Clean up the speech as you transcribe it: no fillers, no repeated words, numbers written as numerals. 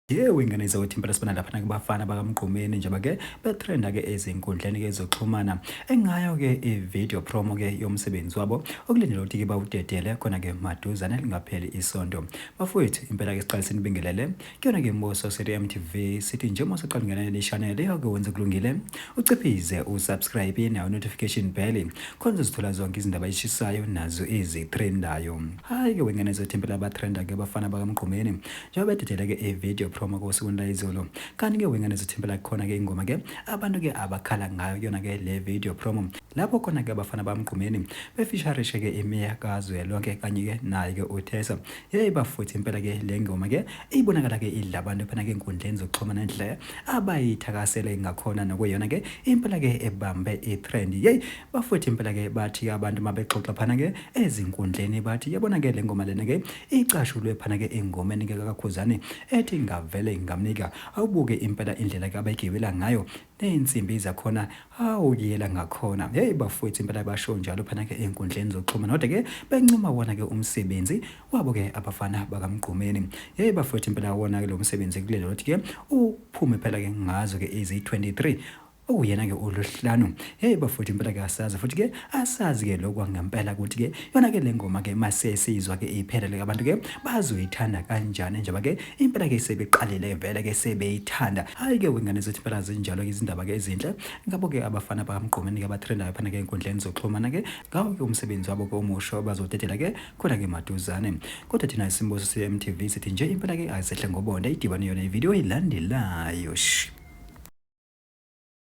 Yebo, ingane zakwethu impela sibona laphana kubafana bakaMgqumeni njengoba-ke betrenda-ke ezinkundleni-ke zokuxhumana. Engayo-ke i-video promo-ke yomsebenzi wabo okulindelwe ukuthi-ke bawudedele khona-ke maduzane lingapheli isonto. Bafowethu, impela-ke siqale sinibingelele kuyona-ke Mbuso City MTV sithi nje uma usuqala ukungena le channel yake wenze kulungile uciphize usubscribe nayo notification bell khona uzithola zonke izindaba ezishisayo nazo ezitrendayo. Hayi-ke wengane zethu impela abatrenda-ke abafana bakaMgqumeni njengoba bededele-ke i-video promo kosukwini layizolo. Kanti-ke wengane zithembela khona-ke ingoma-ke abantu-ke abakhala ngayo kuyona-ke le video promo lapho khona-ke abafana bamgqumeni befisharishe-ke imiyakazwe lonke kanye-ke naye-ke uThesa. Yeyi bafuthu impela-ke le ngoma-ke ibonakala-ke idla abantu phana-ke enkundleni zokuxhumana endlela abayithakasele ngakhona nokuyona-ke impela-ke ebambe i-trend. Yeyi bafuthu impela-ke bathi abantu mabexoxa phana-ke ezinkundleni bathi yabona-ke le ngoma lena-ke icashulwe phana-ke engomeni-ke kaKhuzani ethi ngavele ngamnika awubuke impela indlela kabegibela ngayo ney'nsimbi zakhona awuyela ngakhona. Yeyi bafowethu impela basho njalo phana-ke ey'nkundleni zokuxhumana kodwa-ke bencima wona-ke umsebenzi wabo-ke abafana bakaMgqumeni. Yeyi bafowethu impela wona-ke lo msebenzi kulelo ukuthi-ke uphume phela-ke ngazo-ke izi-23 okuyena-ke uLwesihlanu. Yeyi bafowethu impela-ke asazi futhi-ke asazi-ke lokhu ngempela ukuthi-ke yona-ke le ngoma-ke masesizwa-ke iphelele abantu-ke bazoyithanda kanjani njengoba-ke impela-ke sebeqalile vele-ke sebeyithanda. Hhayi-ke wengane zethu impela zinjalo-ke izindaba-ke ezinhle ngabo-ke abafana bakaMgqumeni-ke abathrendayo phana-ke ey'nkundleni zokuxhumana-ke ngawo-ke umsebenzi wabo-ke omusha bazodedela-ke khona-ke maduzane. Kodwa thina isimbuso se-MTV sithi nje impela-ke ayisehle ngobonde idibane yona ividiyo eyilandelayo.